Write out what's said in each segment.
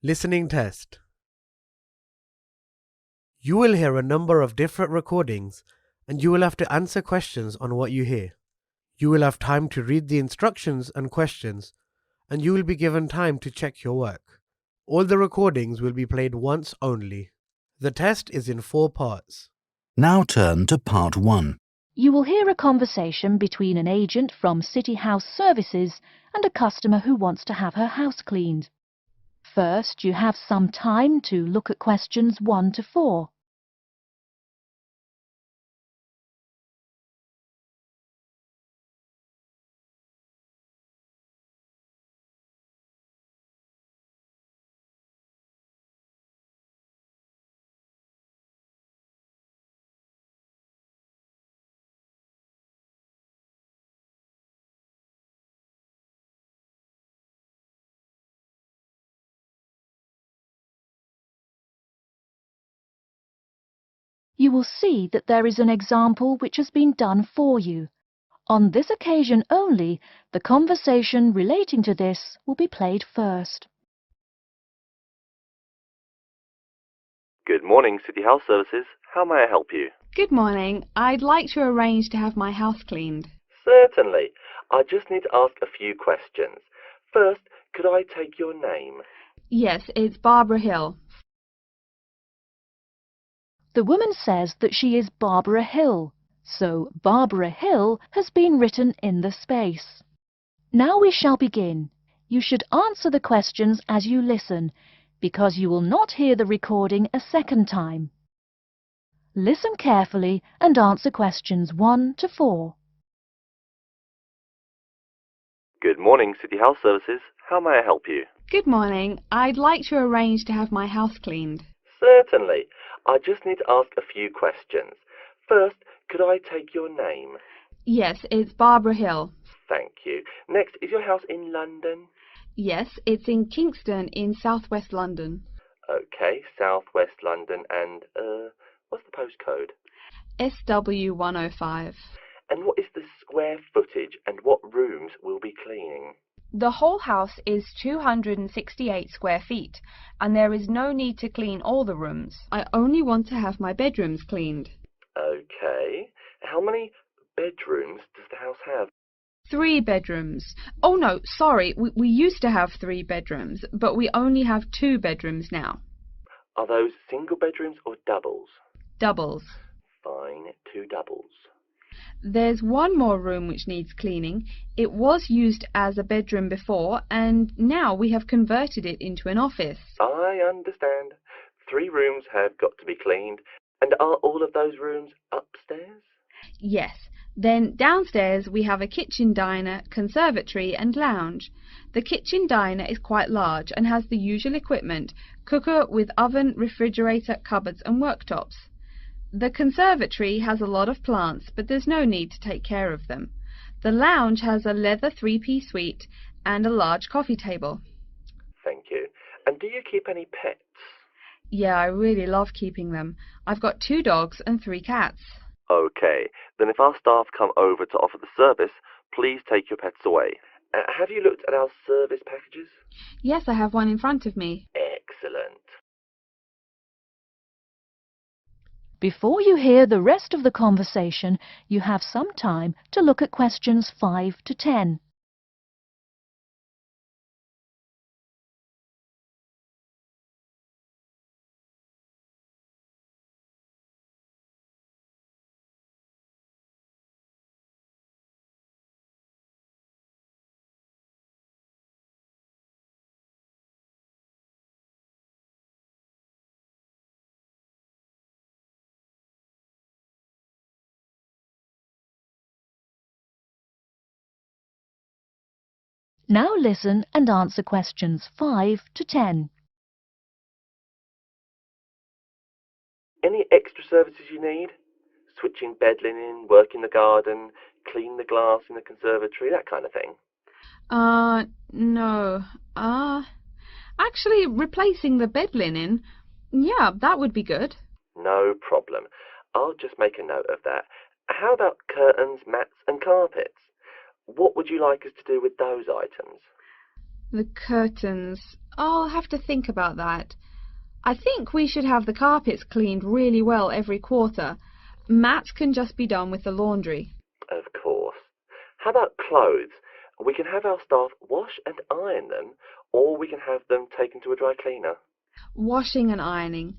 Listening test. You will hear a number of different recordings and you will have to answer questions on what you hear. You will have time to read the instructions and questions and you will be given time to check your work. All the recordings will be played once only. The test is in 4 parts. Now turn to part 1. You will hear a conversation between an agent from City House Services and a customer who wants to have her house cleaned. First, you have some time to look at questions 1 to 4. You will see that there is an example which has been done for you. On this occasion only, the conversation relating to this will be played first. Good morning, City House Services. How may I help you? Good morning. I'd like to arrange to have my house cleaned. Certainly. I just need to ask a few questions. First, could I take your name? Yes, it's Barbara Hill. The woman says that she is Barbara Hill, so Barbara Hill has been written in the space. Now we shall begin. You should answer the questions as you listen, because you will not hear the recording a second time. Listen carefully and answer questions 1 to 4. Good morning, City House Services. How may I help you? Good morning. I'd like to arrange to have my house cleaned. Certainly. I just need to ask a few questions. First, could I take your name? Yes, it's Barbara Hill. Thank you. Next, is your house in London? Yes, it's in Kingston in southwest London. Okay, southwest London and, what's the postcode? SW105. And what is the square footage and what rooms will be cleaning? The whole house is 268 square feet, and there is no need to clean all the rooms. I only want to have my bedrooms cleaned. Okay. How many bedrooms does the house have? 3 bedrooms. Oh no, sorry, we used to have 3 bedrooms, but we only have 2 bedrooms now. Are those single bedrooms or doubles? Doubles. Fine, 2 doubles. There's one more room which needs cleaning. It was used as a bedroom before, and now we have converted it into an office. I understand. 3 rooms have got to be cleaned. And are all of those rooms upstairs? Yes. Then downstairs we have a kitchen diner, conservatory and lounge. The kitchen diner is quite large and has the usual equipment: cooker with oven, refrigerator, cupboards and worktops. The conservatory has a lot of plants, but there's no need to take care of them. The lounge has a leather 3-piece suite and a large coffee table. Thank you. And do you keep any pets? Yeah, I really love keeping them. I've got 2 dogs and 3 cats. Okay, then if our staff come over to offer the service, please take your pets away. Have you looked at our service packages? Yes, I have one in front of me. Excellent. Before you hear the rest of the conversation, you have some time to look at questions 5 to 10. Now listen and answer questions 5 to 10. Any extra services you need? Switching bed linen, work in the garden, clean the glass in the conservatory, that kind of thing? No. Actually, replacing the bed linen, yeah, that would be good. No problem. I'll just make a note of that. How about curtains, mats and carpets? What would you like us to do with those items? The curtains. I'll have to think about that. I think we should have the carpets cleaned really well every quarter. Mats can just be done with the laundry. Of course. How about clothes? We can have our staff wash and iron them, or we can have them taken to a dry cleaner. Washing and ironing.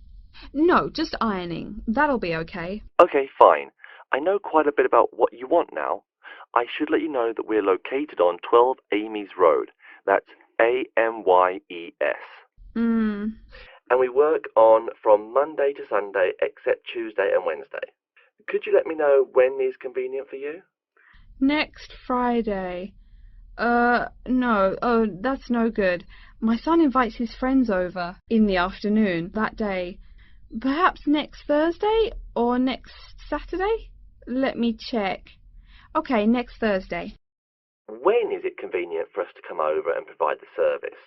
No, just ironing. That'll be okay. Okay, fine. I know quite a bit about what you want now. I should let you know that we're located on 12 Amy's Road. That's Amyes. And we work on from Monday to Sunday except Tuesday and Wednesday. Could you let me know when is convenient for you? Next Friday. No. Oh, that's no good. My son invites his friends over in the afternoon that day. Perhaps next Thursday or next Saturday? Let me check. Okay, next Thursday. When is it convenient for us to come over and provide the service?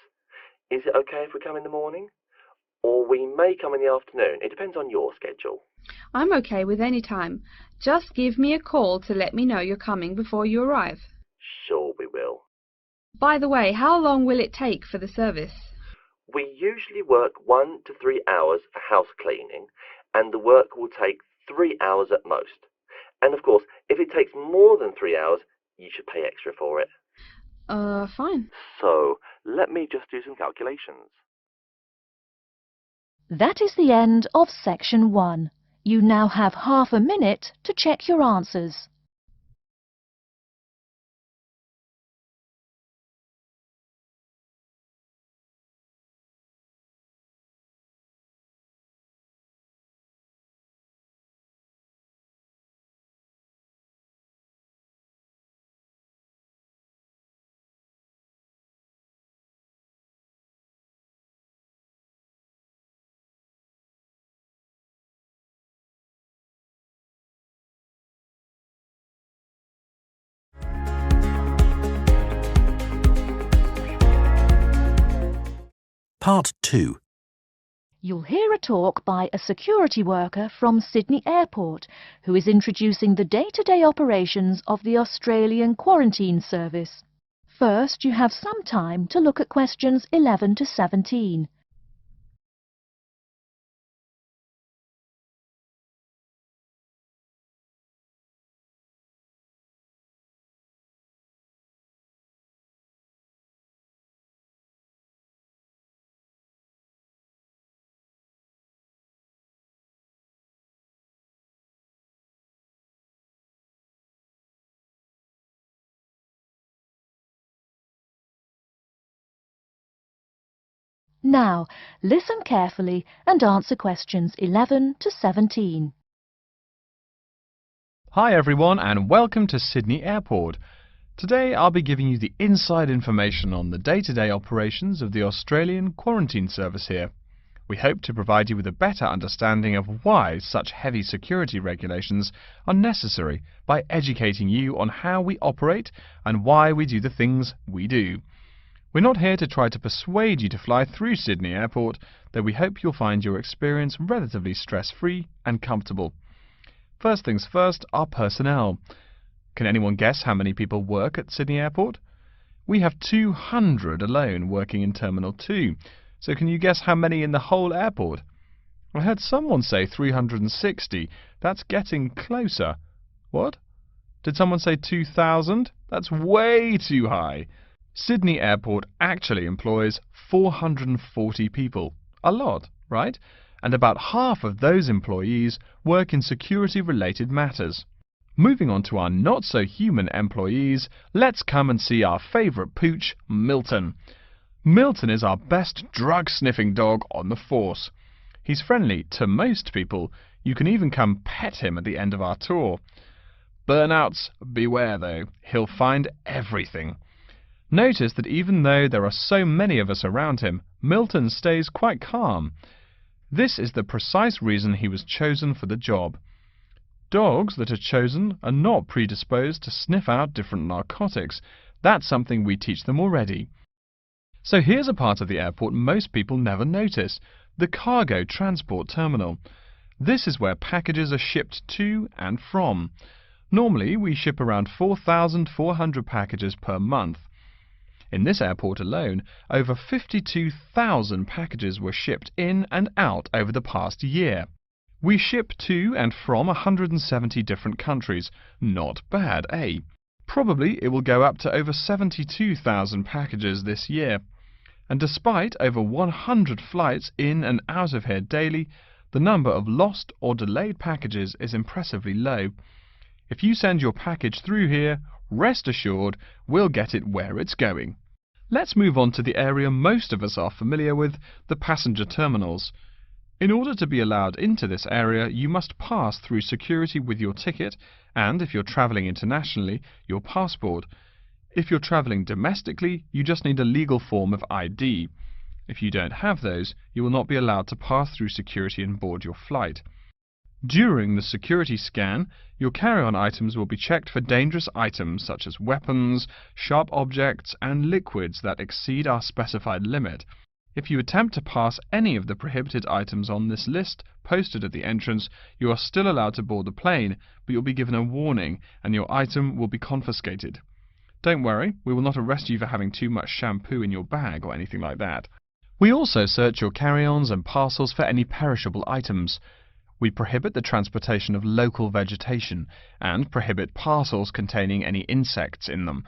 Is it okay if we come in the morning? Or we may come in the afternoon. It depends on your schedule. I'm okay with any time. Just give me a call to let me know you're coming before you arrive. Sure we will. By the way, how long will it take for the service? We usually work 1 to 3 hours for house cleaning, and the work will take 3 hours at most. And of course, if it takes more than 3 hours, you should pay extra for it. Fine. So, let me just do some calculations. That is the end of section 1. You now have half a minute to check your answers. Part 2. You'll hear a talk by a security worker from Sydney Airport who is introducing the day-to-day operations of the Australian Quarantine Service. First, you have some time to look at questions 11 to 17. Now, listen carefully and answer questions 11 to 17. Hi everyone and welcome to Sydney Airport. Today I'll be giving you the inside information on the day-to-day operations of the Australian Quarantine Service here. We hope to provide you with a better understanding of why such heavy security regulations are necessary by educating you on how we operate and why we do the things we do. We're not here to try to persuade you to fly through Sydney Airport, though we hope you'll find your experience relatively stress-free and comfortable. First things first, our personnel. Can anyone guess how many people work at Sydney Airport? We have 200 alone working in Terminal 2, so can you guess how many in the whole airport? I heard someone say 360. That's getting closer. What? Did someone say 2,000? That's way too high. Sydney Airport actually employs 440 people. A lot, right? And about half of those employees work in security-related matters. Moving on to our not-so-human employees, let's come and see our favourite pooch, Milton. Milton is our best drug-sniffing dog on the force. He's friendly to most people. You can even come pet him at the end of our tour. Burnouts, beware though. He'll find everything. Notice that even though there are so many of us around him, Milton stays quite calm. This is the precise reason he was chosen for the job. Dogs that are chosen are not predisposed to sniff out different narcotics. That's something we teach them already. So here's a part of the airport most people never notice, the cargo transport terminal. This is where packages are shipped to and from. Normally we ship around 4,400 packages per month. In this airport alone, over 52,000 packages were shipped in and out over the past year. We ship to and from 170 different countries. Not bad, eh? Probably it will go up to over 72,000 packages this year. And despite over 100 flights in and out of here daily, the number of lost or delayed packages is impressively low. If you send your package through here, rest assured we'll get it where it's going. Let's move on to the area most of us are familiar with, the passenger terminals. In order to be allowed into this area, you must pass through security with your ticket and, if you're travelling internationally, your passport. If you're travelling domestically, you just need a legal form of ID. If you don't have those, you will not be allowed to pass through security and board your flight. During the security scan, your carry-on items will be checked for dangerous items such as weapons, sharp objects and liquids that exceed our specified limit. If you attempt to pass any of the prohibited items on this list posted at the entrance, you are still allowed to board the plane, but you'll be given a warning and your item will be confiscated. Don't worry, we will not arrest you for having too much shampoo in your bag or anything like that. We also search your carry-ons and parcels for any perishable items. We prohibit the transportation of local vegetation and prohibit parcels containing any insects in them.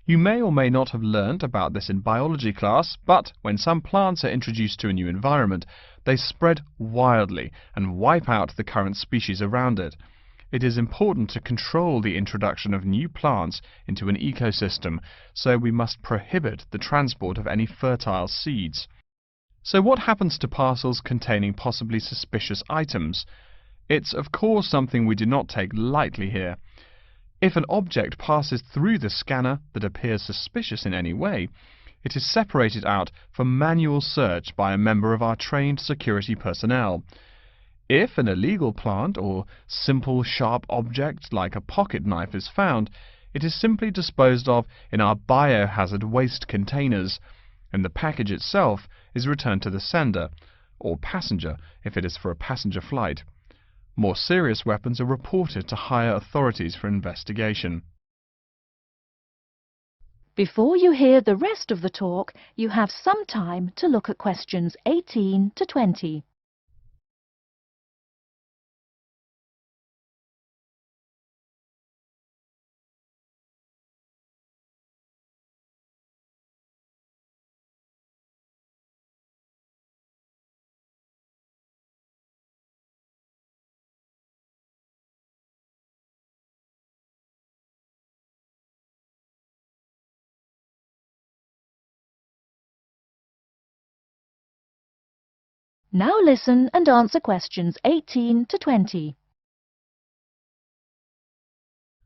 You may or may not have learnt about this in biology class, but when some plants are introduced to a new environment, they spread wildly and wipe out the current species around it. It is important to control the introduction of new plants into an ecosystem, so we must prohibit the transport of any fertile seeds. So what happens to parcels containing possibly suspicious items? It's of course something we do not take lightly here. If an object passes through the scanner that appears suspicious in any way, it is separated out for manual search by a member of our trained security personnel. If an illegal plant or simple sharp object like a pocket knife is found, it is simply disposed of in our biohazard waste containers, and the package itself is returned to the sender, or passenger if it is for a passenger flight. More serious weapons are reported to higher authorities for investigation. Before you hear the rest of the talk, you have some time to look at questions 18 to 20. Now listen and answer questions 18 to 20.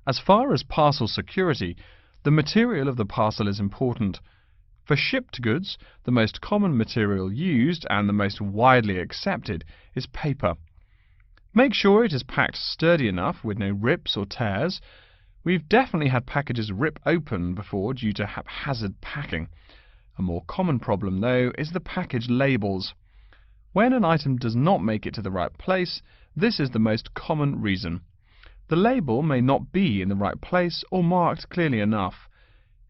As far as parcel security, the material of the parcel is important. For shipped goods, the most common material used and the most widely accepted is paper. Make sure it is packed sturdy enough with no rips or tears. We've definitely had packages rip open before due to haphazard packing. A more common problem, though, is the package labels. When an item does not make it to the right place, this is the most common reason. The label may not be in the right place or marked clearly enough.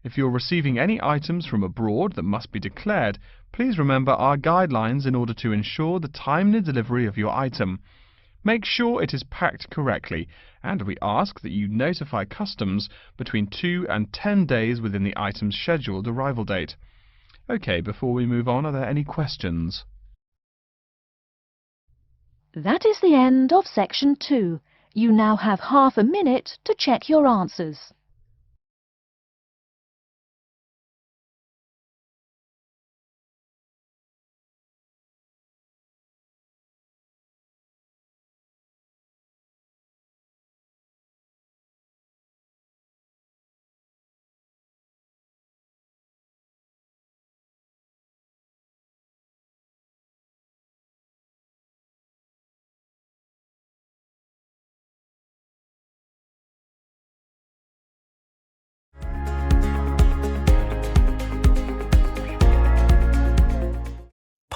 If you're receiving any items from abroad that must be declared, please remember our guidelines in order to ensure the timely delivery of your item. Make sure it is packed correctly, and we ask that you notify customs between 2 and 10 days within the item's scheduled arrival date. OK, before we move on, are there any questions? That is the end of section 2. You now have half a minute to check your answers.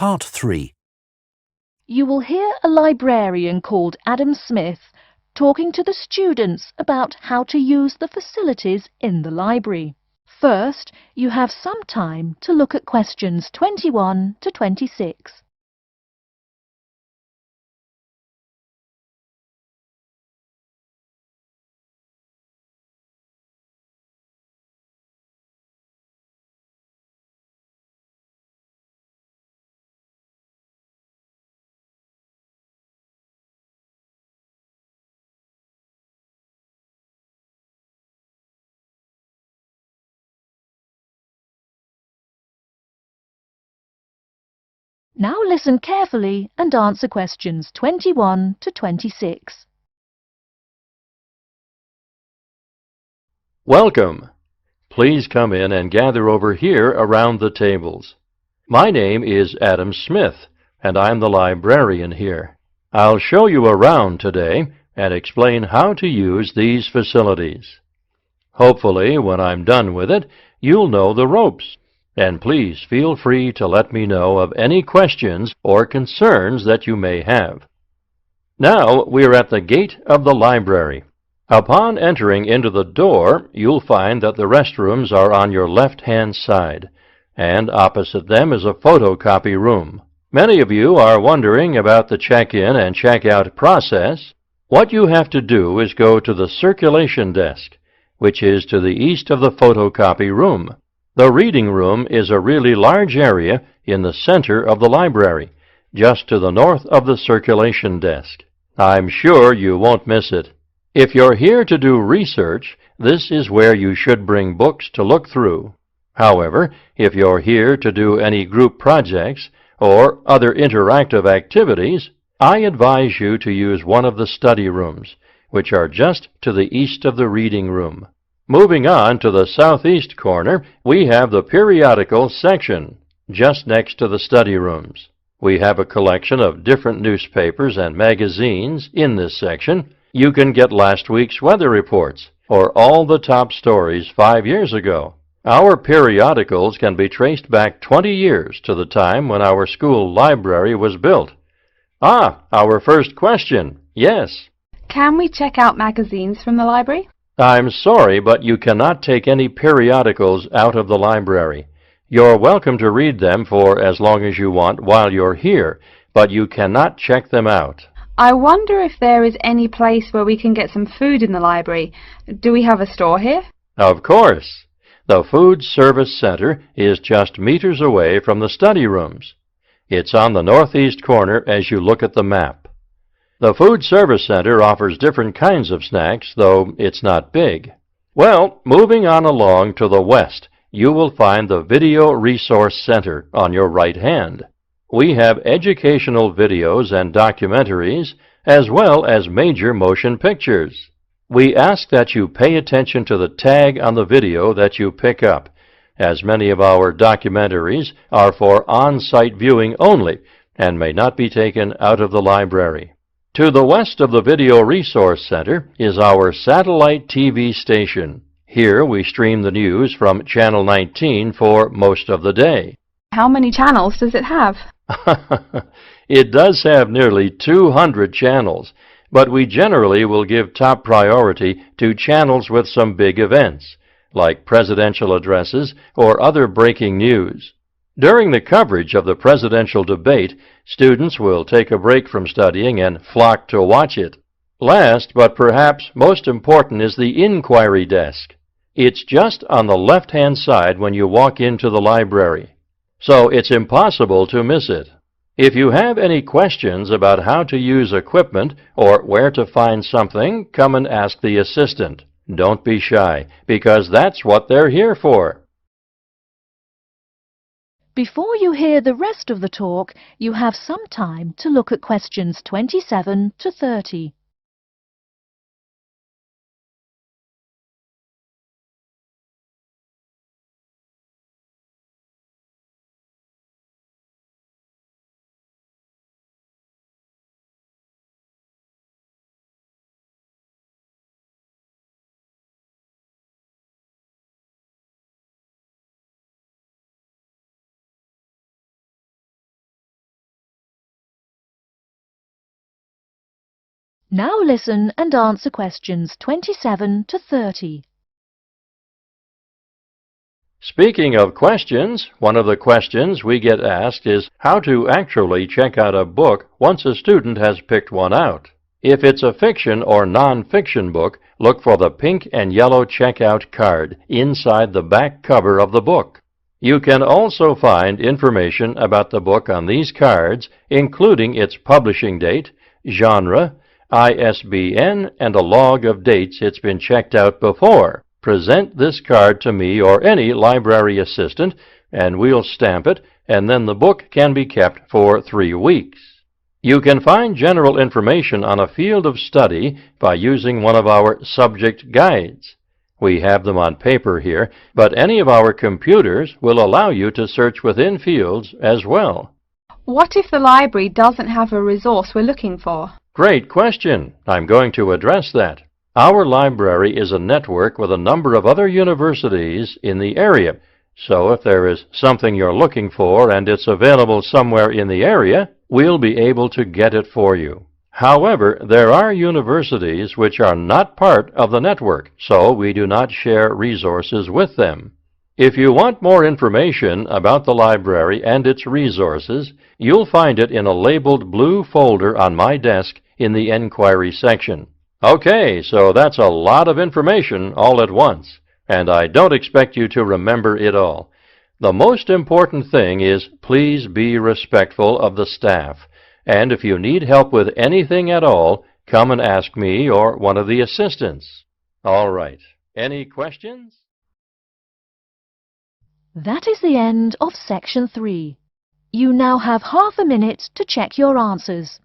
Part 3. You will hear a librarian called Adam Smith talking to the students about how to use the facilities in the library. First, you have some time to look at questions 21 to 26. Now listen carefully and answer questions 21 to 26. Welcome. Please come in and gather over here around the tables. My name is Adam Smith, and I'm the librarian here. I'll show you around today and explain how to use these facilities. Hopefully, when I'm done with it, you'll know the ropes. And please feel free to let me know of any questions or concerns that you may have. Now we're at the gate of the library. Upon entering into the door, you'll find that the restrooms are on your left-hand side, and opposite them is a photocopy room. Many of you are wondering about the check-in and check-out process. What you have to do is go to the circulation desk, which is to the east of the photocopy room. The reading room is a really large area in the center of the library, just to the north of the circulation desk. I'm sure you won't miss it. If you're here to do research, this is where you should bring books to look through. However, if you're here to do any group projects or other interactive activities, I advise you to use one of the study rooms, which are just to the east of the reading room. Moving on to the southeast corner, we have the periodical section, just next to the study rooms. We have a collection of different newspapers and magazines in this section. You can get last week's weather reports or all the top stories 5 years ago. Our periodicals can be traced back 20 years to the time when our school library was built. Our first question. Yes. Can we check out magazines from the library? I'm sorry, but you cannot take any periodicals out of the library. You're welcome to read them for as long as you want while you're here, but you cannot check them out. I wonder if there is any place where we can get some food in the library. Do we have a store here? Of course. The Food Service Center is just meters away from the study rooms. It's on the northeast corner as you look at the map. The Food Service Center offers different kinds of snacks, though it's not big. Well, moving on along to the west, you will find the Video Resource Center on your right hand. We have educational videos and documentaries, as well as major motion pictures. We ask that you pay attention to the tag on the video that you pick up, as many of our documentaries are for on-site viewing only and may not be taken out of the library. To the west of the Video Resource Center is our satellite TV station. Here we stream the news from Channel 19 for most of the day. How many channels does it have? It does have nearly 200 channels, but we generally will give top priority to channels with some big events, like presidential addresses or other breaking news. During the coverage of the presidential debate, students will take a break from studying and flock to watch it. Last, but perhaps most important, is the inquiry desk. It's just on the left-hand side when you walk into the library, so it's impossible to miss it. If you have any questions about how to use equipment or where to find something, come and ask the assistant. Don't be shy, because that's what they're here for. Before you hear the rest of the talk, you have some time to look at questions 27 to 30. Now listen and answer questions 27 to 30. Speaking of questions, one of the questions we get asked is how to actually check out a book once a student has picked one out. If it's a fiction or non-fiction book, look for the pink and yellow checkout card inside the back cover of the book. You can also find information about the book on these cards, including its publishing date, genre, ISBN, and a log of dates it's been checked out before. Present this card to me or any library assistant, and we'll stamp it, and then the book can be kept for 3 weeks. You can find general information on a field of study by using one of our subject guides. We have them on paper here, but any of our computers will allow you to search within fields as well. What if the library doesn't have a resource we're looking for? Great question. I'm going to address that. Our library is a network with a number of other universities in the area, so if there is something you're looking for and it's available somewhere in the area, we'll be able to get it for you. However, there are universities which are not part of the network, so we do not share resources with them. If you want more information about the library and its resources, you'll find it in a labeled blue folder on my desk in the Enquiry section. Okay, so that's a lot of information all at once, and I don't expect you to remember it all. The most important thing is please be respectful of the staff, and if you need help with anything at all, come and ask me or one of the assistants. All right, any questions? That is the end of Section 3. You now have half a minute to check your answers.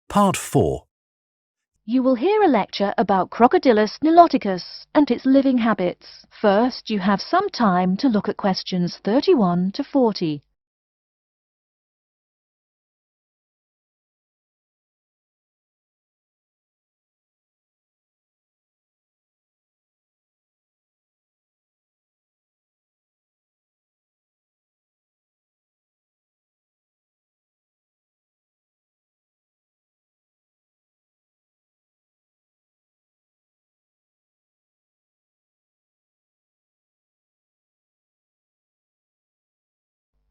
Part 4. You will hear a lecture about Crocodylus niloticus and its living habits. First, you have some time to look at questions 31 to 40.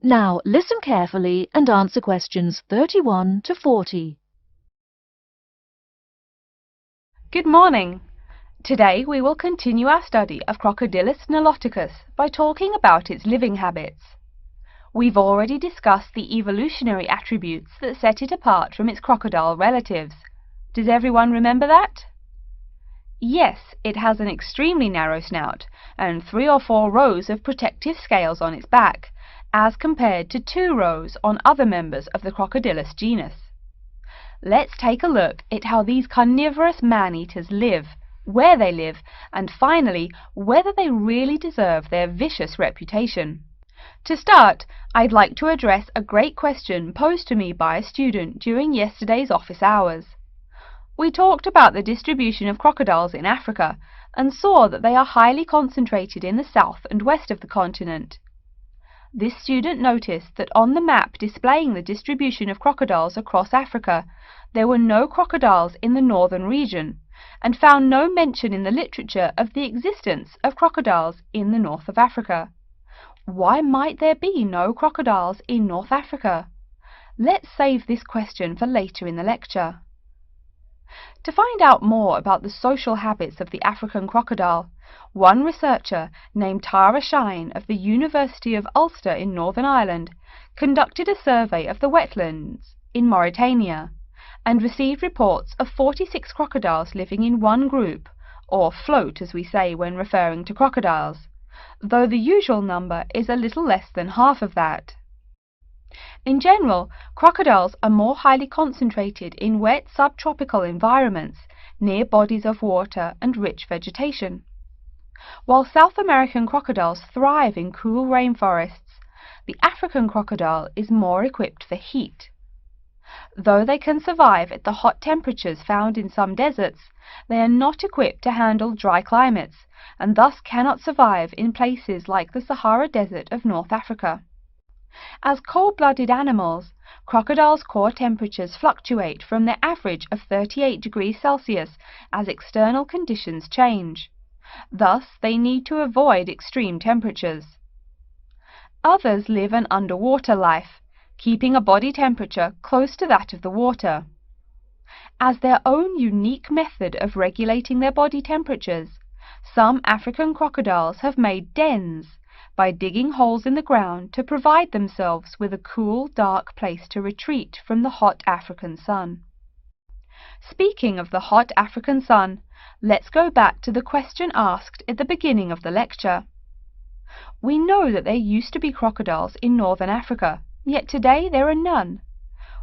Now, listen carefully and answer questions 31 to 40. Good morning. Today we will continue our study of Crocodylus niloticus by talking about its living habits. We've already discussed the evolutionary attributes that set it apart from its crocodile relatives. Does everyone remember that? Yes, it has an extremely narrow snout and 3 or 4 rows of protective scales on its back, as compared to 2 rows on other members of the Crocodylus genus. Let's take a look at how these carnivorous man-eaters live, where they live, and finally, whether they really deserve their vicious reputation. To start, I'd like to address a great question posed to me by a student during yesterday's office hours. We talked about the distribution of crocodiles in Africa and saw that they are highly concentrated in the south and west of the continent. This student noticed that on the map displaying the distribution of crocodiles across Africa, there were no crocodiles in the northern region, and found no mention in the literature of the existence of crocodiles in the north of Africa. Why might there be no crocodiles in North Africa? Let's save this question for later in the lecture. To find out more about the social habits of the African crocodile, one researcher named Tara Shine of the University of Ulster in Northern Ireland conducted a survey of the wetlands in Mauritania and received reports of 46 crocodiles living in one group, or float as we say when referring to crocodiles, though the usual number is a little less than half of that. In general, crocodiles are more highly concentrated in wet subtropical environments near bodies of water and rich vegetation. While South American crocodiles thrive in cool rainforests, the African crocodile is more equipped for heat. Though they can survive at the hot temperatures found in some deserts, they are not equipped to handle dry climates and thus cannot survive in places like the Sahara Desert of North Africa. As cold-blooded animals, crocodiles' core temperatures fluctuate from their average of 38 degrees Celsius as external conditions change. Thus, they need to avoid extreme temperatures. Others live an underwater life, keeping a body temperature close to that of the water. As their own unique method of regulating their body temperatures, some African crocodiles have made dens by digging holes in the ground to provide themselves with a cool, dark place to retreat from the hot African sun. Speaking of the hot African sun, let's go back to the question asked at the beginning of the lecture. We know that there used to be crocodiles in northern Africa, yet today there are none.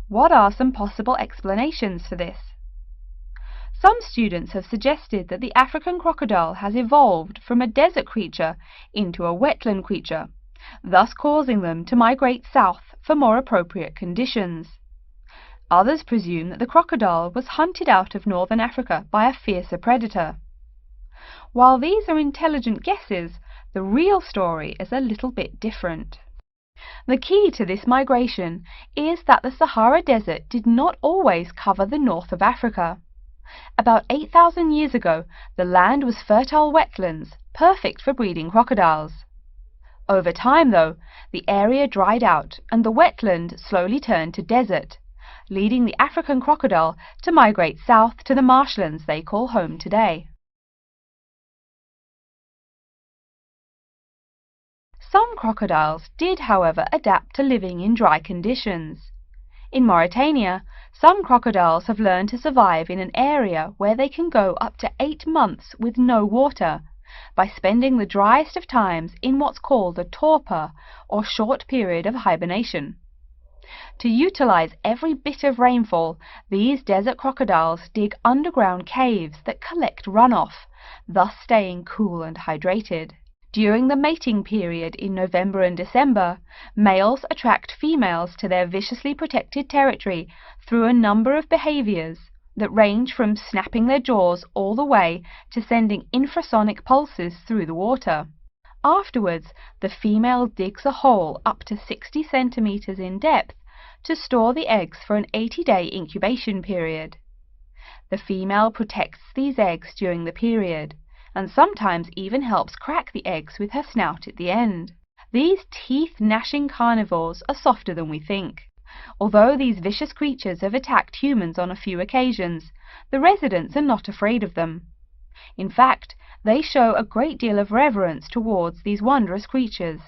What are some possible explanations for this? Some students have suggested that the African crocodile has evolved from a desert creature into a wetland creature, thus causing them to migrate south for more appropriate conditions. Others presume that the crocodile was hunted out of northern Africa by a fiercer predator. While these are intelligent guesses, the real story is a little bit different. The key to this migration is that the Sahara Desert did not always cover the north of Africa. About 8,000 years ago, the land was fertile wetlands, perfect for breeding crocodiles. Over time, though, the area dried out and the wetland slowly turned to desert, leading the African crocodile to migrate south to the marshlands they call home today. Some crocodiles did, however, adapt to living in dry conditions. In Mauritania, some crocodiles have learned to survive in an area where they can go up to 8 months with no water, by spending the driest of times in what's called a torpor, or short period of hibernation. To utilize every bit of rainfall, these desert crocodiles dig underground caves that collect runoff, thus staying cool and hydrated. During the mating period in November and December, males attract females to their viciously protected territory through a number of behaviors that range from snapping their jaws all the way to sending infrasonic pulses through the water. Afterwards, the female digs a hole up to 60 centimeters in depth to store the eggs for an 80-day incubation period. The female protects these eggs during the period, and sometimes even helps crack the eggs with her snout at the end. These teeth-gnashing carnivores are softer than we think. Although these vicious creatures have attacked humans on a few occasions, the residents are not afraid of them. In fact, they show a great deal of reverence towards these wondrous creatures.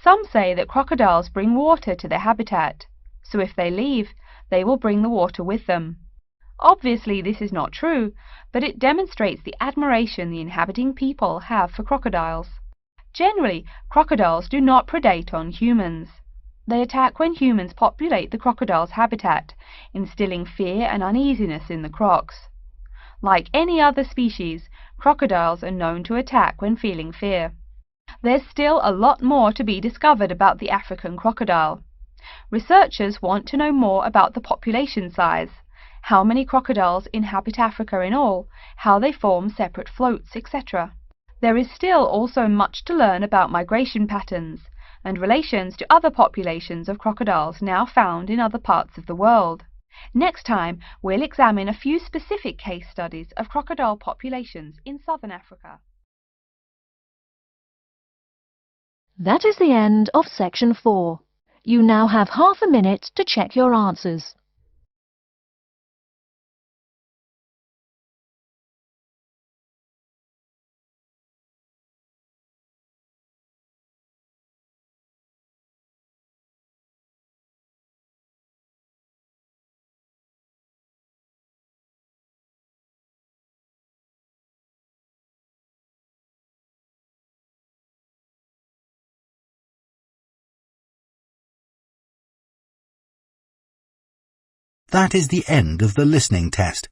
Some say that crocodiles bring water to their habitat, so if they leave, they will bring the water with them. Obviously, this is not true, but it demonstrates the admiration the inhabiting people have for crocodiles. Generally, crocodiles do not predate on humans. They attack when humans populate the crocodile's habitat, instilling fear and uneasiness in the crocs. Like any other species, crocodiles are known to attack when feeling fear. There's still a lot more to be discovered about the African crocodile. Researchers want to know more about the population size, how many crocodiles inhabit Africa in all, how they form separate floats, etc. There is still also much to learn about migration patterns and relations to other populations of crocodiles now found in other parts of the world. Next time, we'll examine a few specific case studies of crocodile populations in southern Africa. That is the end of section 4. You now have half a minute to check your answers. That is the end of the listening test.